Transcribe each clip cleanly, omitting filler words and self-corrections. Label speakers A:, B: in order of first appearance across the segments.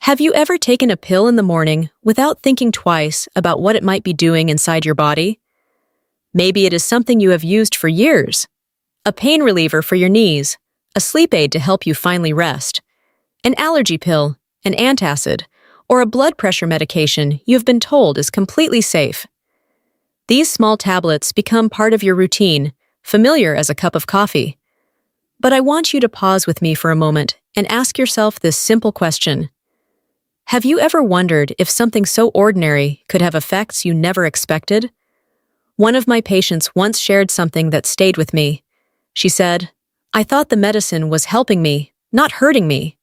A: Have you ever taken a pill in the morning without thinking twice about what it might be doing inside your body? Maybe it is something you have used for years. A pain reliever for your knees, a sleep aid to help you finally rest, an allergy pill, an antacid, or a blood pressure medication you have been told is completely safe. These small tablets become part of your routine, familiar as a cup of coffee. But I want you to pause with me for a moment and ask yourself this simple question. Have you ever wondered if something so ordinary could have effects you never expected? One of my patients once shared something that stayed with me. She said, "I thought the medicine was helping me, not hurting me."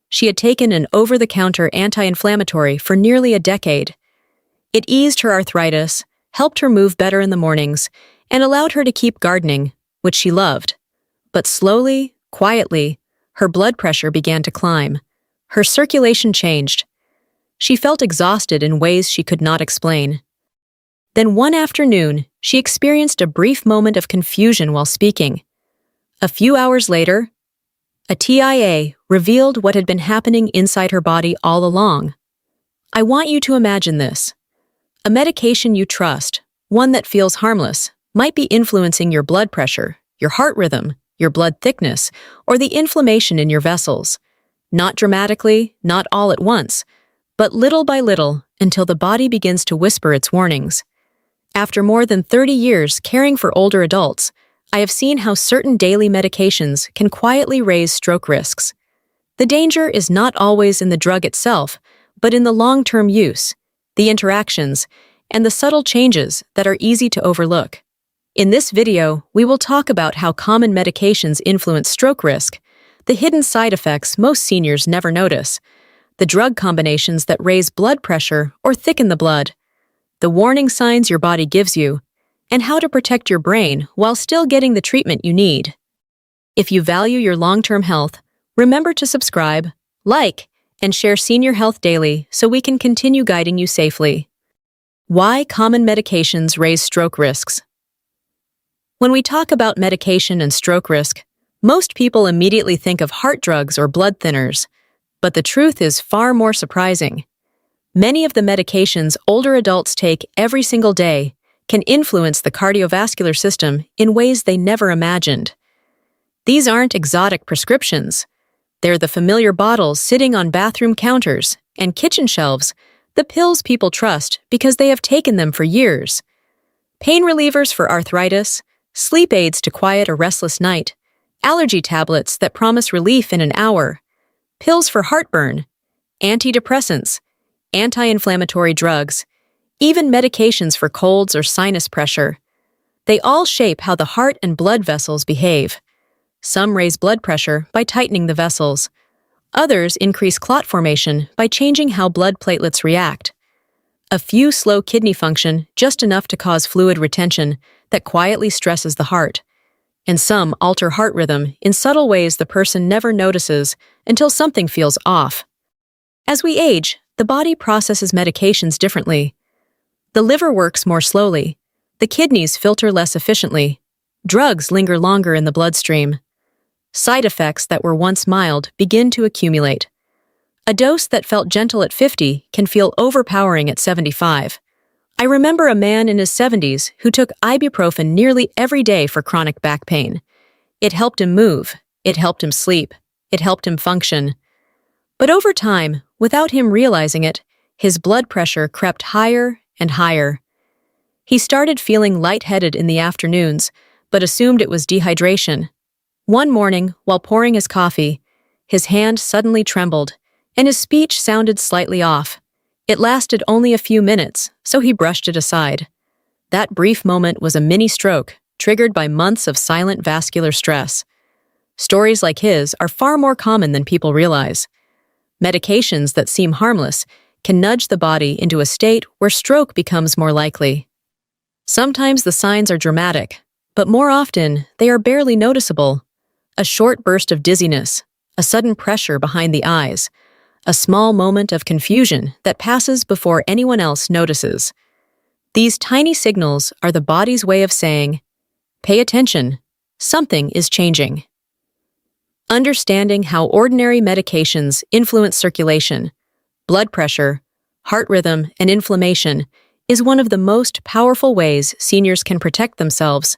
A: She had taken an over-the-counter anti-inflammatory for nearly a decade. It eased her arthritis, helped her move better in the mornings, and allowed her to keep gardening, which she loved. But slowly, quietly, her blood pressure began to climb. Her circulation changed. She felt exhausted in ways she could not explain. Then one afternoon, she experienced a brief moment of confusion while speaking. A few hours later, a TIA revealed what had been happening inside her body all along. I want you to imagine this. A medication you trust, one that feels harmless, might be influencing your blood pressure, your heart rhythm, your blood thickness, or the inflammation in your vessels. Not dramatically, not all at once, but little by little until the body begins to whisper its warnings. After more than 30 years caring for older adults, I have seen how certain daily medications can quietly raise stroke risks. The danger is not always in the drug itself, but in the long-term use, the interactions, and the subtle changes that are easy to overlook. In this video, we will talk about how common medications influence stroke risk, the hidden side effects most seniors never notice, the drug combinations that raise blood pressure or thicken the blood, the warning signs your body gives you, and how to protect your brain while still getting the treatment you need. If you value your long-term health, remember to subscribe, like, and share Senior Health Daily so we can continue guiding you safely. Why common medications raise stroke risks? When we talk about medication and stroke risk, most people immediately think of heart drugs or blood thinners, but the truth is far more surprising. Many of the medications older adults take every single day can influence the cardiovascular system in ways they never imagined. These aren't exotic prescriptions. They're the familiar bottles sitting on bathroom counters and kitchen shelves, the pills people trust because they have taken them for years. Pain relievers for arthritis, sleep aids to quiet a restless night, allergy tablets that promise relief in an hour, pills for heartburn, antidepressants, anti-inflammatory drugs, even medications for colds or sinus pressure. They all shape how the heart and blood vessels behave. Some raise blood pressure by tightening the vessels. Others increase clot formation by changing how blood platelets react. A few slow kidney function just enough to cause fluid retention that quietly stresses the heart. And some alter heart rhythm in subtle ways the person never notices until something feels off. As we age, the body processes medications differently. The liver works more slowly. The kidneys filter less efficiently. Drugs linger longer in the bloodstream. Side effects that were once mild begin to accumulate. A dose that felt gentle at 50 can feel overpowering at 75. I remember a man in his 70s who took ibuprofen nearly every day for chronic back pain. It helped him move. It helped him sleep. It helped him function. But over time, without him realizing it, his blood pressure crept higher and higher. He started feeling lightheaded in the afternoons, but assumed it was dehydration. One morning, while pouring his coffee, his hand suddenly trembled, and his speech sounded slightly off. It lasted only a few minutes, so he brushed it aside. That brief moment was a mini stroke, triggered by months of silent vascular stress. Stories like his are far more common than people realize. Medications that seem harmless can nudge the body into a state where stroke becomes more likely. Sometimes the signs are dramatic, but more often they are barely noticeable. A short burst of dizziness, a sudden pressure behind the eyes, a small moment of confusion that passes before anyone else notices. These tiny signals are the body's way of saying, "Pay attention, something is changing." Understanding how ordinary medications influence circulation, blood pressure, heart rhythm, and inflammation is one of the most powerful ways seniors can protect themselves.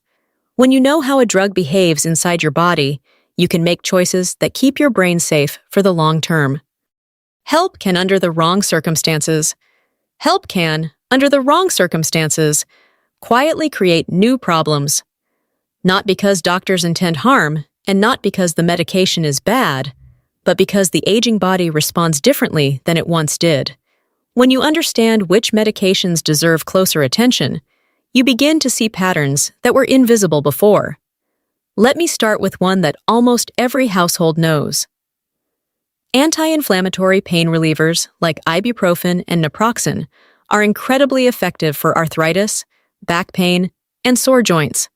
A: When you know how a drug behaves inside your body, you can make choices that keep your brain safe for the long term. Help can, under the wrong circumstances, quietly create new problems. Not because doctors intend harm, and not because the medication is bad, but because the aging body responds differently than it once did. When you understand which medications deserve closer attention, you begin to see patterns that were invisible before. Let me start with one that almost every household knows. Anti-inflammatory pain relievers like ibuprofen and naproxen are incredibly effective for arthritis, back pain, and sore joints.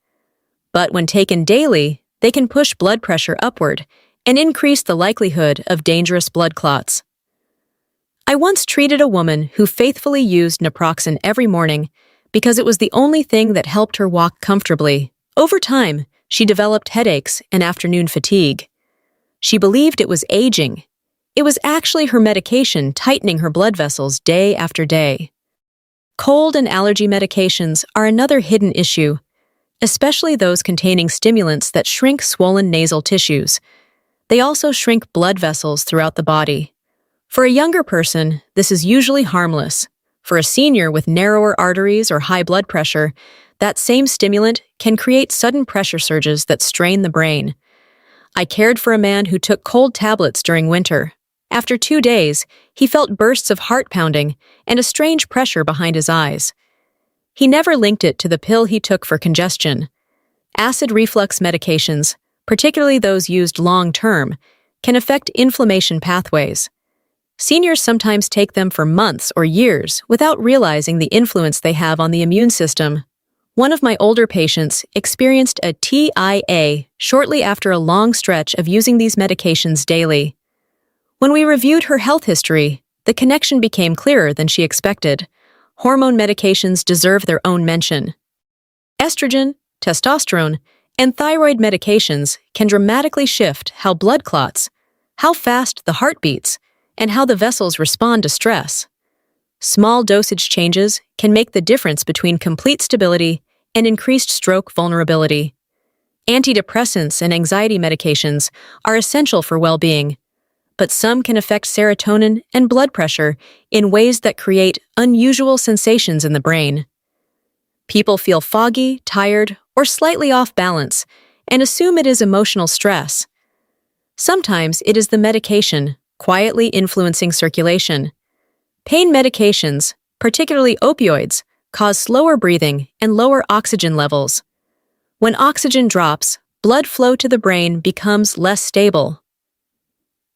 A: But when taken daily, they can push blood pressure upward and increase the likelihood of dangerous blood clots. I once treated a woman who faithfully used naproxen every morning because it was the only thing that helped her walk comfortably. Over time, she developed headaches and afternoon fatigue. She believed it was aging. It was actually her medication tightening her blood vessels day after day. Cold and allergy medications are another hidden issue, especially those containing stimulants that shrink swollen nasal tissues. They also shrink blood vessels throughout the body. For a younger person, this is usually harmless. For a senior with narrower arteries or high blood pressure, that same stimulant can create sudden pressure surges that strain the brain. I cared for a man who took cold tablets during winter. After 2 days, he felt bursts of heart pounding and a strange pressure behind his eyes. He never linked it to the pill he took for congestion. Acid reflux medications, particularly those used long-term, can affect inflammation pathways. Seniors sometimes take them for months or years without realizing the influence they have on the immune system. One of my older patients experienced a TIA shortly after a long stretch of using these medications daily. When we reviewed her health history, the connection became clearer than she expected. Hormone medications deserve their own mention. Estrogen, testosterone, and thyroid medications can dramatically shift how blood clots, how fast the heart beats, and how the vessels respond to stress. Small dosage changes can make the difference between complete stability and increased stroke vulnerability. Antidepressants and anxiety medications are essential for well-being, but some can affect serotonin and blood pressure in ways that create unusual sensations in the brain. People feel foggy, tired, or slightly off balance and assume it is emotional stress. Sometimes it is the medication quietly influencing circulation. Pain medications, particularly opioids, cause slower breathing and lower oxygen levels. When oxygen drops, blood flow to the brain becomes less stable.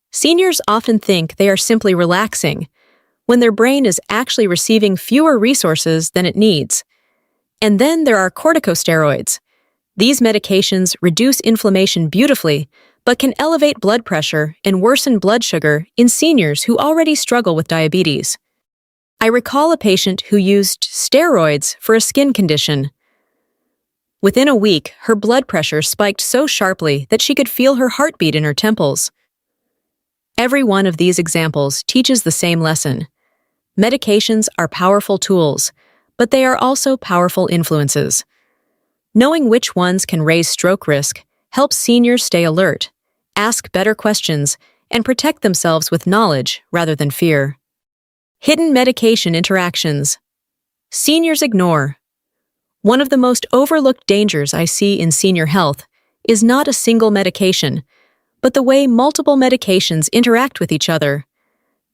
A: Seniors often think they are simply relaxing, when their brain is actually receiving fewer resources than it needs. And then there are corticosteroids. These medications reduce inflammation beautifully, but can elevate blood pressure and worsen blood sugar in seniors who already struggle with diabetes. I recall a patient who used steroids for a skin condition. Within a week, her blood pressure spiked so sharply that she could feel her heartbeat in her temples. Every one of these examples teaches the same lesson. Medications are powerful tools, but they are also powerful influences. Knowing which ones can raise stroke risk helps seniors stay alert, ask better questions, and protect themselves with knowledge rather than fear. Hidden medication interactions. Seniors ignore. One of the most overlooked dangers I see in senior health is not a single medication, but the way multiple medications interact with each other.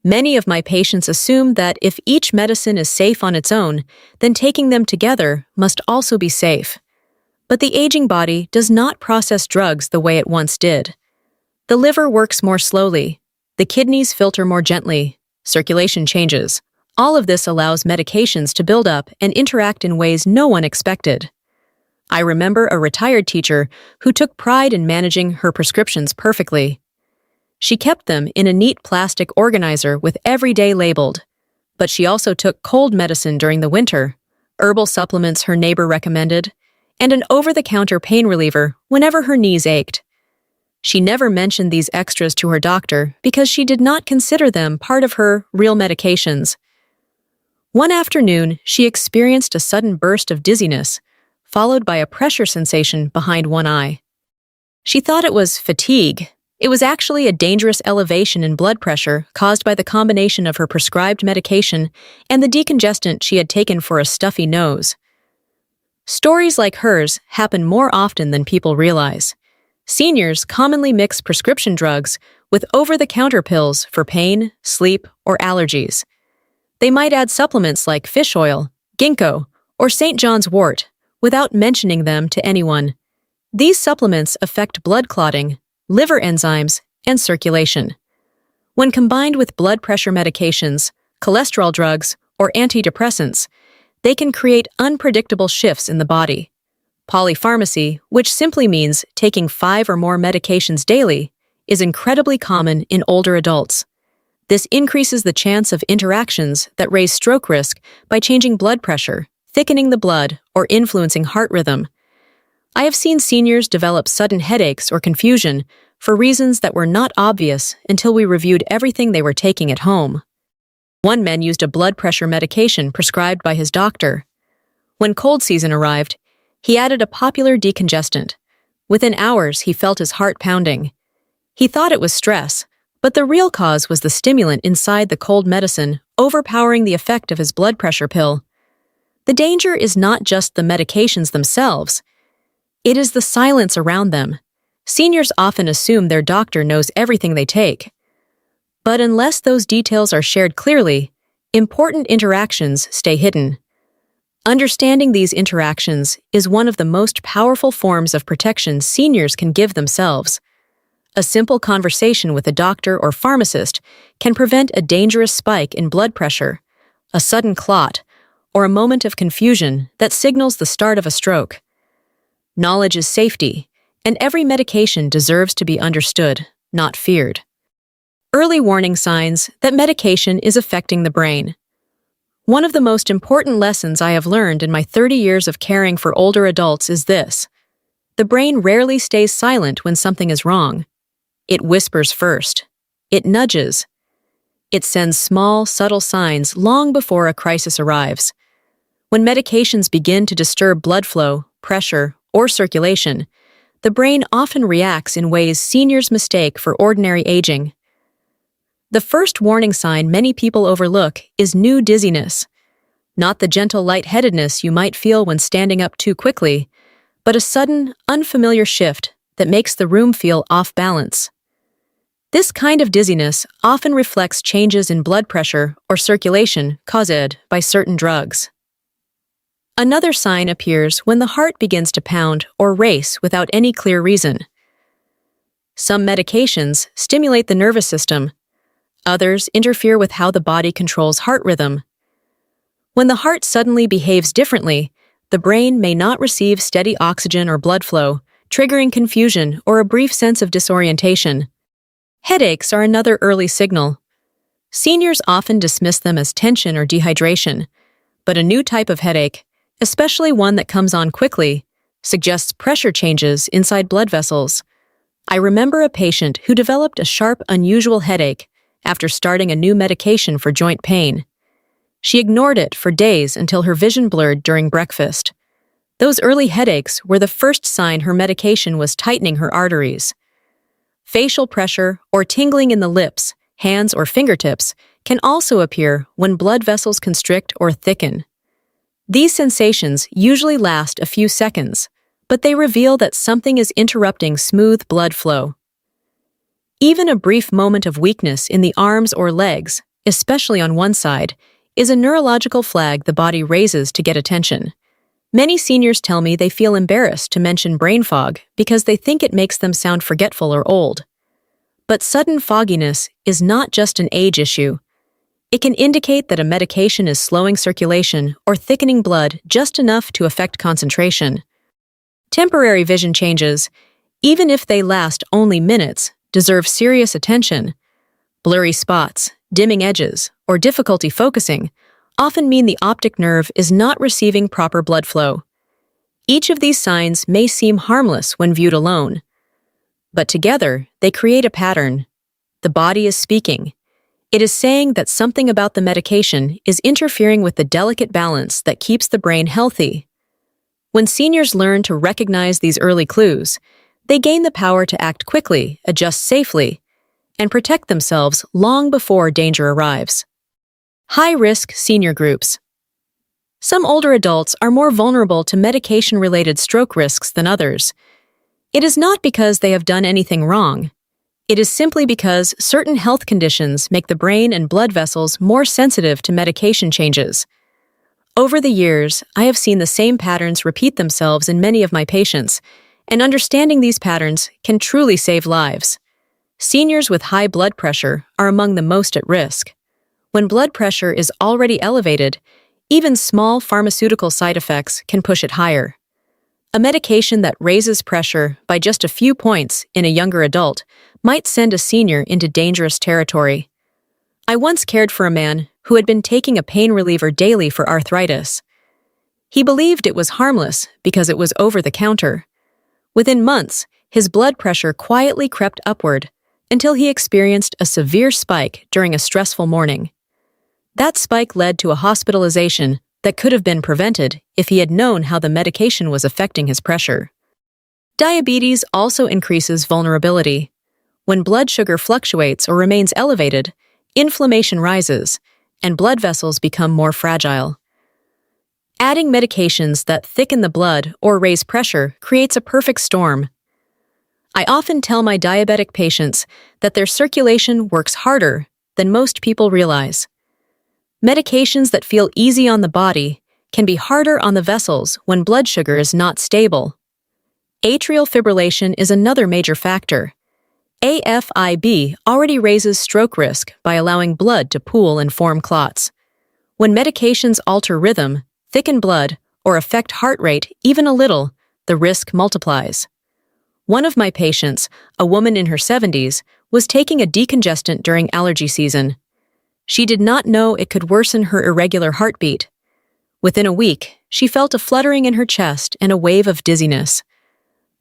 A: Many of my patients assume that if each medicine is safe on its own, then taking them together must also be safe. But the aging body does not process drugs the way it once did. The liver works more slowly, the kidneys filter more gently, circulation changes. All of this allows medications to build up and interact in ways no one expected. I remember a retired teacher who took pride in managing her prescriptions perfectly. She kept them in a neat plastic organizer with every day labeled, but she also took cold medicine during the winter, herbal supplements her neighbor recommended, and an over-the-counter pain reliever whenever her knees ached. She never mentioned these extras to her doctor because she did not consider them part of her real medications. One afternoon, she experienced a sudden burst of dizziness, followed by a pressure sensation behind one eye. She thought it was fatigue. It was actually a dangerous elevation in blood pressure caused by the combination of her prescribed medication and the decongestant she had taken for a stuffy nose. Stories like hers happen more often than people realize. Seniors commonly mix prescription drugs with over-the-counter pills for pain, sleep, or allergies. They might add supplements like fish oil, ginkgo, or St. John's wort without mentioning them to anyone. These supplements affect blood clotting, liver enzymes, and circulation. When combined with blood pressure medications, cholesterol drugs, or antidepressants, they can create unpredictable shifts in the body. Polypharmacy, which simply means taking 5 or more medications daily, is incredibly common in older adults. This increases the chance of interactions that raise stroke risk by changing blood pressure, thickening the blood, or influencing heart rhythm. I have seen seniors develop sudden headaches or confusion for reasons that were not obvious until we reviewed everything they were taking at home. One man used a blood pressure medication prescribed by his doctor. When cold season arrived, he added a popular decongestant. Within hours, he felt his heart pounding. He thought it was stress, but the real cause was the stimulant inside the cold medicine overpowering the effect of his blood pressure pill. The danger is not just the medications themselves. It is the silence around them. Seniors often assume their doctor knows everything they take. But unless those details are shared clearly, important interactions stay hidden. Understanding these interactions is one of the most powerful forms of protection seniors can give themselves. A simple conversation with a doctor or pharmacist can prevent a dangerous spike in blood pressure, a sudden clot, or a moment of confusion that signals the start of a stroke. Knowledge is safety, and every medication deserves to be understood, not feared. Early warning signs that medication is affecting the brain. One of the most important lessons I have learned in my 30 years of caring for older adults is this: the brain rarely stays silent when something is wrong. It whispers first. It nudges. It sends small, subtle signs long before a crisis arrives. When medications begin to disturb blood flow, pressure, or circulation, the brain often reacts in ways seniors mistake for ordinary aging. The first warning sign many people overlook is new dizziness. Not the gentle lightheadedness you might feel when standing up too quickly, but a sudden, unfamiliar shift that makes the room feel off balance. This kind of dizziness often reflects changes in blood pressure or circulation caused by certain drugs. Another sign appears when the heart begins to pound or race without any clear reason. Some medications stimulate the nervous system. Others interfere with how the body controls heart rhythm. When the heart suddenly behaves differently, the brain may not receive steady oxygen or blood flow, triggering confusion or a brief sense of disorientation. Headaches are another early signal. Seniors often dismiss them as tension or dehydration, but a new type of headache, especially one that comes on quickly, suggests pressure changes inside blood vessels. I remember a patient who developed a sharp, unusual headache after starting a new medication for joint pain. She ignored it for days until her vision blurred during breakfast. Those early headaches were the first sign her medication was tightening her arteries. Facial pressure or tingling in the lips, hands, or fingertips can also appear when blood vessels constrict or thicken. These sensations usually last a few seconds, but they reveal that something is interrupting smooth blood flow. Even a brief moment of weakness in the arms or legs, especially on one side, is a neurological flag the body raises to get attention. Many seniors tell me they feel embarrassed to mention brain fog because they think it makes them sound forgetful or old. But sudden fogginess is not just an age issue. It can indicate that a medication is slowing circulation or thickening blood just enough to affect concentration. Temporary vision changes, even if they last only minutes, deserve serious attention. Blurry spots, dimming edges, or difficulty focusing often mean the optic nerve is not receiving proper blood flow. Each of these signs may seem harmless when viewed alone, But together, they create a pattern. The body is speaking. It is saying that something about the medication is interfering with the delicate balance that keeps the brain healthy. When seniors learn to recognize these early clues, they gain the power to act quickly, adjust safely, and protect themselves long before danger arrives. High-risk senior groups. Some older adults are more vulnerable to medication-related stroke risks than others. It is not because they have done anything wrong. It is simply because certain health conditions make the brain and blood vessels more sensitive to medication changes. Over the years, I have seen the same patterns repeat themselves in many of my patients, and understanding these patterns can truly save lives. Seniors with high blood pressure are among the most at risk. When blood pressure is already elevated, even small pharmaceutical side effects can push it higher. A medication that raises pressure by just a few points in a younger adult might send a senior into dangerous territory. I once cared for a man who had been taking a pain reliever daily for arthritis. He believed it was harmless because it was over the counter. Within months, his blood pressure quietly crept upward until he experienced a severe spike during a stressful morning. That spike led to a hospitalization that could have been prevented if he had known how the medication was affecting his pressure. Diabetes also increases vulnerability. When blood sugar fluctuates or remains elevated, inflammation rises, and blood vessels become more fragile. Adding medications that thicken the blood or raise pressure creates a perfect storm. I often tell my diabetic patients that their circulation works harder than most people realize. Medications that feel easy on the body can be harder on the vessels when blood sugar is not stable. Atrial fibrillation is another major factor. AFib already raises stroke risk by allowing blood to pool and form clots. When medications alter rhythm, thicken blood, or affect heart rate even a little, the risk multiplies. One of my patients, a woman in her 70s, was taking a decongestant during allergy season. She did not know it could worsen her irregular heartbeat. Within a week, she felt a fluttering in her chest and a wave of dizziness.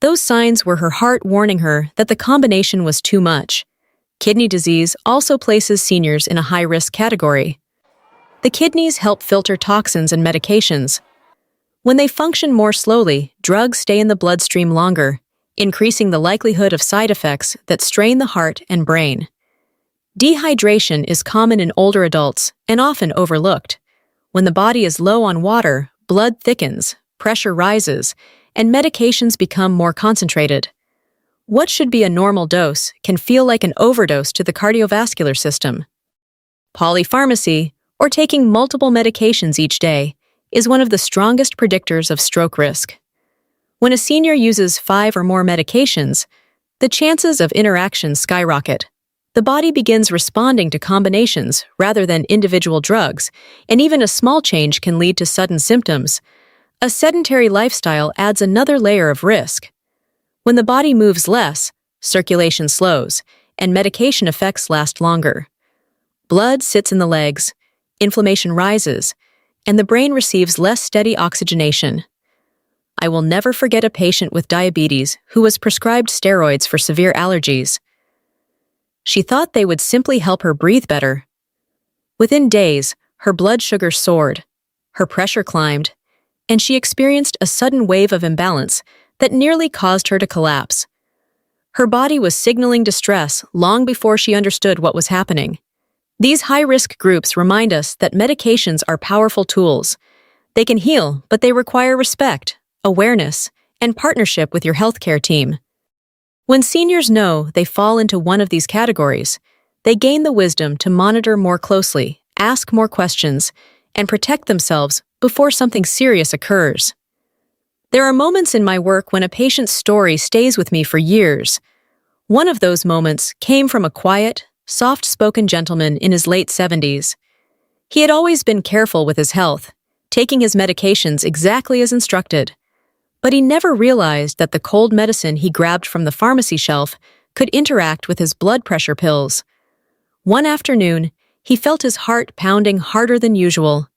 A: Those signs were her heart warning her that the combination was too much. Kidney disease also places seniors in a high-risk category. The kidneys help filter toxins and medications. When they function more slowly, drugs stay in the bloodstream longer, increasing the likelihood of side effects that strain the heart and brain. Dehydration is common in older adults and often overlooked. When the body is low on water, blood thickens, pressure rises, and medications become more concentrated. What should be a normal dose can feel like an overdose to the cardiovascular system. Polypharmacy, or taking multiple medications each day, is one of the strongest predictors of stroke risk. When a senior uses 5 or more medications, the chances of interactions skyrocket. The body begins responding to combinations rather than individual drugs, and even a small change can lead to sudden symptoms. A sedentary lifestyle adds another layer of risk. When the body moves less, circulation slows, and medication effects last longer. Blood sits in the legs, inflammation rises, and the brain receives less steady oxygenation. I will never forget a patient with diabetes who was prescribed steroids for severe allergies. She thought they would simply help her breathe better. Within days, her blood sugar soared, her pressure climbed, and she experienced a sudden wave of imbalance that nearly caused her to collapse. Her body was signaling distress long before she understood what was happening. These high-risk groups remind us that medications are powerful tools. They can heal, but they require respect, awareness, and partnership with your healthcare team. When seniors know they fall into one of these categories, they gain the wisdom to monitor more closely, ask more questions, and protect themselves before something serious occurs. There are moments in my work when a patient's story stays with me for years. One of those moments came from a quiet, soft-spoken gentleman in his late 70s. He had always been careful with his health, taking his medications exactly as instructed. But he never realized that the cold medicine he grabbed from the pharmacy shelf could interact with his blood pressure pills. One afternoon, he felt his heart pounding harder than usual.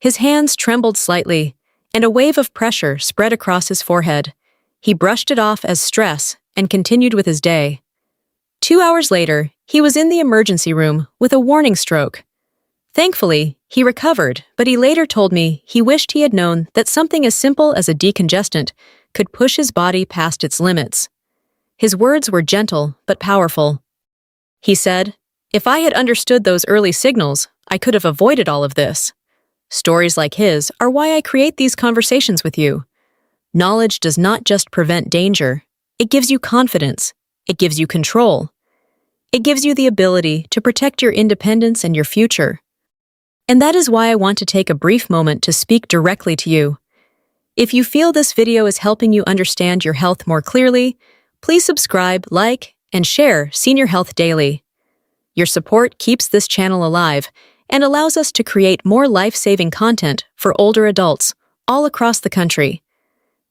A: His hands trembled slightly, and a wave of pressure spread across his forehead. He brushed it off as stress and continued with his day. 2 hours later, he was in the emergency room with a warning stroke. Thankfully, he recovered, but he later told me he wished he had known that something as simple as a decongestant could push his body past its limits. His words were gentle but powerful. He said, "If I had understood those early signals, I could have avoided all of this." Stories like his are why I create these conversations with you. Knowledge does not just prevent danger, it gives you confidence, it gives you control. It gives you the ability to protect your independence and your future. And that is why I want to take a brief moment to speak directly to you. If you feel this video is helping you understand your health more clearly, please subscribe, like, and share Senior Health Daily. Your support keeps this channel alive and allows us to create more life-saving content for older adults all across the country.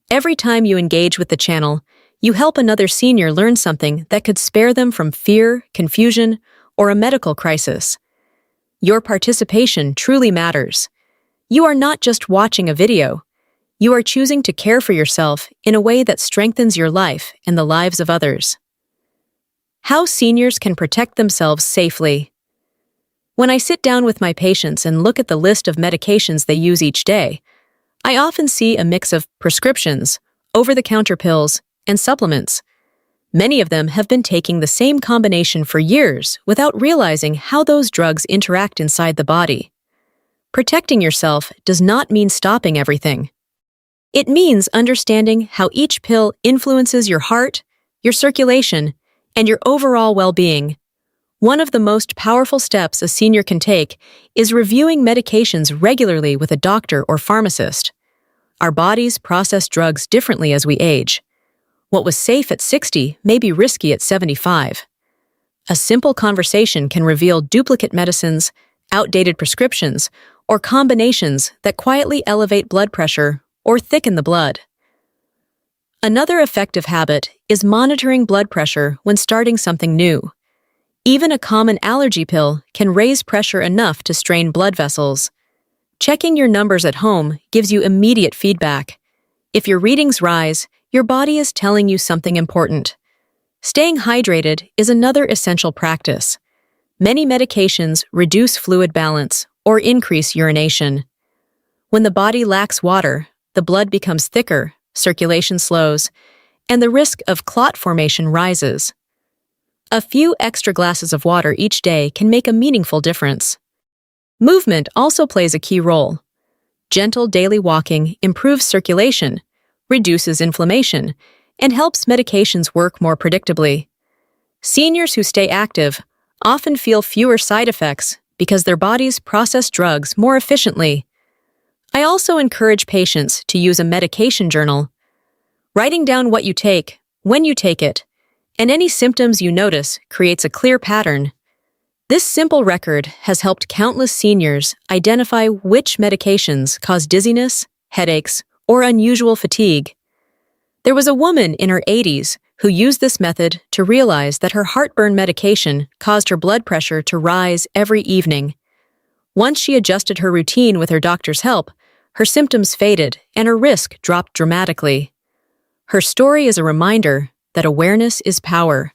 A: Every time you engage with the channel, you help another senior learn something that could spare them from fear, confusion, or a medical crisis. Your participation truly matters. You are not just watching a video. You are choosing to care for yourself in a way that strengthens your life and the lives of others. How seniors can protect themselves safely. When I sit down with my patients and look at the list of medications they use each day, I often see a mix of prescriptions, over-the-counter pills, and supplements. Many of them have been taking the same combination for years without realizing how those drugs interact inside the body. Protecting yourself does not mean stopping everything. It means understanding how each pill influences your heart, your circulation, and your overall well-being. One of the most powerful steps a senior can take is reviewing medications regularly with a doctor or pharmacist. Our bodies process drugs differently as we age. What was safe at 60 may be risky at 75. A simple conversation can reveal duplicate medicines, outdated prescriptions, or combinations that quietly elevate blood pressure or thicken the blood. Another effective habit is monitoring blood pressure when starting something new. Even a common allergy pill can raise pressure enough to strain blood vessels. Checking your numbers at home gives you immediate feedback. If your readings rise, your body is telling you something important. Staying hydrated is another essential practice. Many medications reduce fluid balance or increase urination. When the body lacks water, the blood becomes thicker, circulation slows, and the risk of clot formation rises. A few extra glasses of water each day can make a meaningful difference. Movement also plays a key role. Gentle daily walking improves circulation, reduces inflammation, and helps medications work more predictably. Seniors who stay active often feel fewer side effects because their bodies process drugs more efficiently. I also encourage patients to use a medication journal. Writing down what you take, when you take it, and any symptoms you notice creates a clear pattern. This simple record has helped countless seniors identify which medications cause dizziness, headaches, or unusual fatigue. There was a woman in her 80s who used this method to realize that her heartburn medication caused her blood pressure to rise every evening. Once she adjusted her routine with her doctor's help, her symptoms faded and her risk dropped dramatically. Her story is a reminder that awareness is power.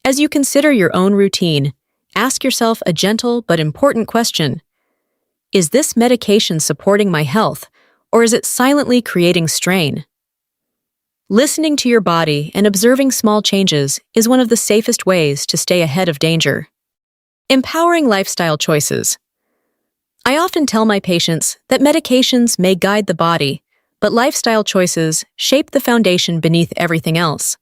A: As you consider your own routine, ask yourself a gentle but important question. Is this medication supporting my health, or is it silently creating strain? Listening to your body and observing small changes is one of the safest ways to stay ahead of danger. Empowering lifestyle choices. I often tell my patients that medications may guide the body, but lifestyle choices shape the foundation beneath everything else.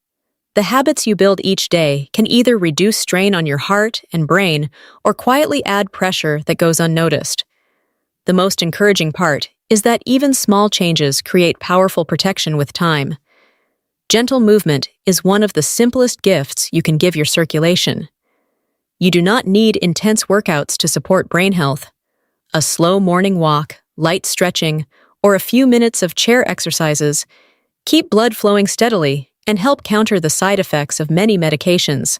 A: The habits you build each day can either reduce strain on your heart and brain or quietly add pressure that goes unnoticed. The most encouraging part is that even small changes create powerful protection with time. Gentle movement is one of the simplest gifts you can give your circulation. You do not need intense workouts to support brain health. A slow morning walk, light stretching, or a few minutes of chair exercises keep blood flowing steadily and help counter the side effects of many medications.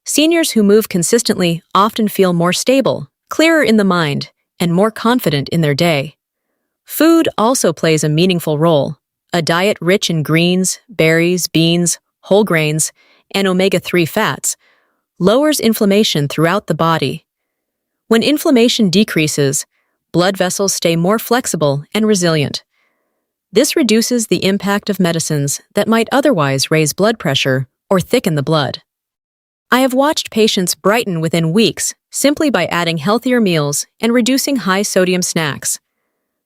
A: Seniors who move consistently often feel more stable, clearer in the mind, and more confident in their day. Food also plays a meaningful role. A diet rich in greens, berries, beans, whole grains, and omega-3 fats, lowers inflammation throughout the body. When inflammation decreases, blood vessels stay more flexible and resilient. This reduces the impact of medicines that might otherwise raise blood pressure or thicken the blood. I have watched patients brighten within weeks simply by adding healthier meals and reducing high-sodium snacks.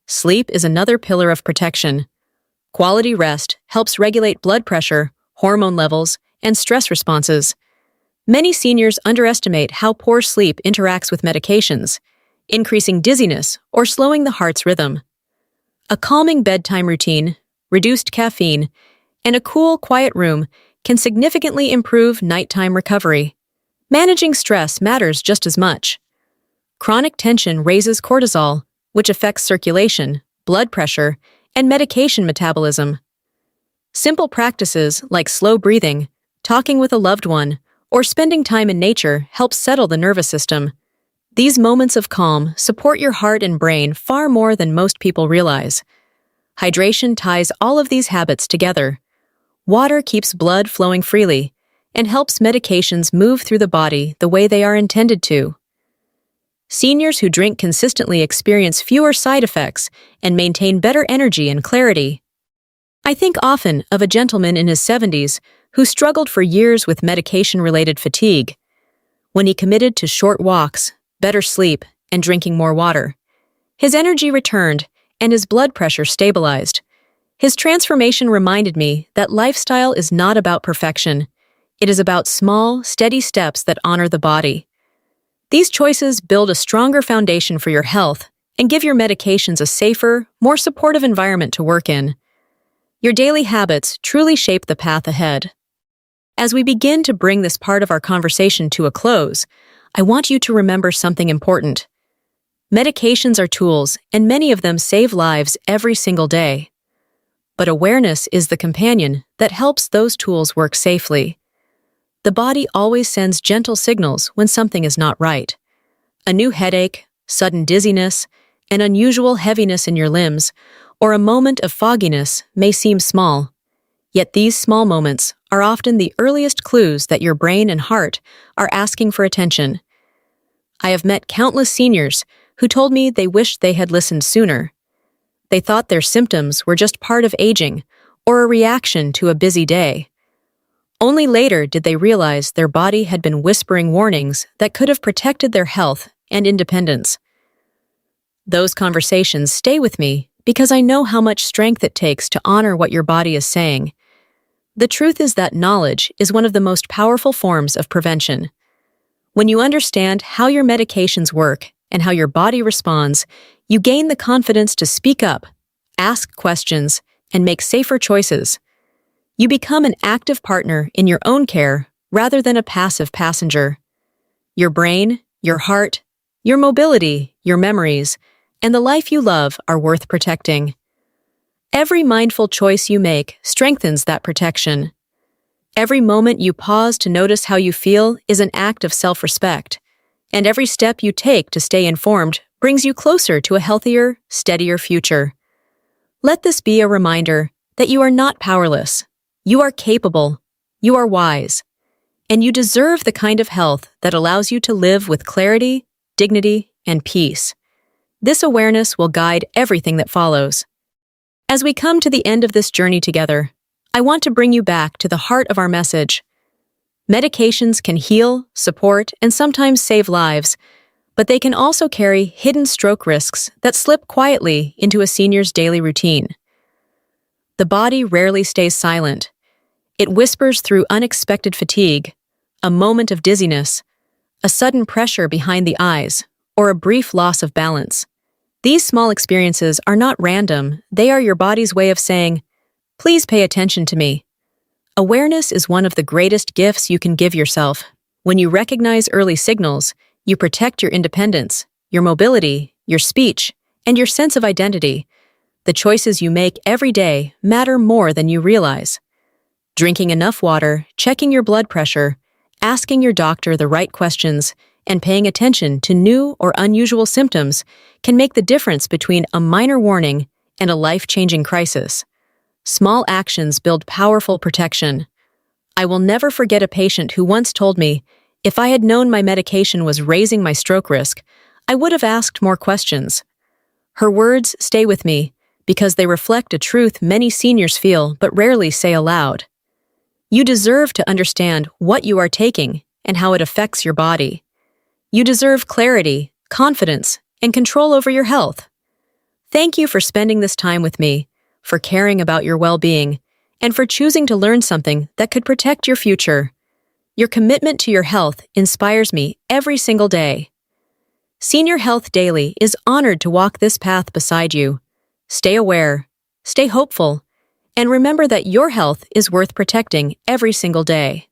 A: Sleep is another pillar of protection. Quality rest helps regulate blood pressure, hormone levels, and stress responses. Many seniors underestimate how poor sleep interacts with medications, increasing dizziness or slowing the heart's rhythm. A calming bedtime routine, reduced caffeine, and a cool, quiet room can significantly improve nighttime recovery. Managing stress matters just as much. Chronic tension raises cortisol, which affects circulation, blood pressure, and medication metabolism. Simple practices like slow breathing, talking with a loved one, or spending time in nature help settle the nervous system. These moments of calm support your heart and brain far more than most people realize. Hydration ties all of these habits together. Water keeps blood flowing freely and helps medications move through the body the way they are intended to. Seniors who drink consistently experience fewer side effects and maintain better energy and clarity. I think often of a gentleman in his 70s who struggled for years with medication-related fatigue. When he committed to short walks, better sleep, and drinking more water, his energy returned and his blood pressure stabilized. His transformation reminded me that lifestyle is not about perfection. It is about small, steady steps that honor the body. These choices build a stronger foundation for your health and give your medications a safer, more supportive environment to work in. Your daily habits truly shape the path ahead. As we begin to bring this part of our conversation to a close, I want you to remember something important. Medications are tools, and many of them save lives every single day. But awareness is the companion that helps those tools work safely. The body always sends gentle signals when something is not right. A new headache, sudden dizziness, an unusual heaviness in your limbs, or a moment of fogginess may seem small. Yet these small moments are often the earliest clues that your brain and heart are asking for attention. I have met countless seniors who told me they wished they had listened sooner. They thought their symptoms were just part of aging or a reaction to a busy day. Only later did they realize their body had been whispering warnings that could have protected their health and independence. Those conversations stay with me because I know how much strength it takes to honor what your body is saying. The truth is that knowledge is one of the most powerful forms of prevention. When you understand how your medications work and how your body responds, you gain the confidence to speak up, ask questions, and make safer choices. You become an active partner in your own care rather than a passive passenger. Your brain, your heart, your mobility, your memories, and the life you love are worth protecting. Every mindful choice you make strengthens that protection. Every moment you pause to notice how you feel is an act of self-respect, and every step you take to stay informed brings you closer to a healthier, steadier future. Let this be a reminder that you are not powerless. You are capable, you are wise, and you deserve the kind of health that allows you to live with clarity, dignity, and peace. This awareness will guide everything that follows. As we come to the end of this journey together, I want to bring you back to the heart of our message. Medications can heal, support, and sometimes save lives, but they can also carry hidden stroke risks that slip quietly into a senior's daily routine. The body rarely stays silent. It whispers through unexpected fatigue, a moment of dizziness, a sudden pressure behind the eyes, or a brief loss of balance. These small experiences are not random, they are your body's way of saying, "Please pay attention to me." Awareness is one of the greatest gifts you can give yourself. When you recognize early signals, you protect your independence, your mobility, your speech, and your sense of identity. The choices you make every day matter more than you realize. Drinking enough water, checking your blood pressure, asking your doctor the right questions, and paying attention to new or unusual symptoms can make the difference between a minor warning and a life-changing crisis. Small actions build powerful protection. I will never forget a patient who once told me, if I had known my medication was raising my stroke risk, I would have asked more questions. Her words stay with me because they reflect a truth many seniors feel but rarely say aloud. You deserve to understand what you are taking and how it affects your body. You deserve clarity, confidence, and control over your health. Thank you for spending this time with me, for caring about your well-being, and for choosing to learn something that could protect your future. Your commitment to your health inspires me every single day. Senior Health Daily is honored to walk this path beside you. Stay aware, stay hopeful, and remember that your health is worth protecting every single day.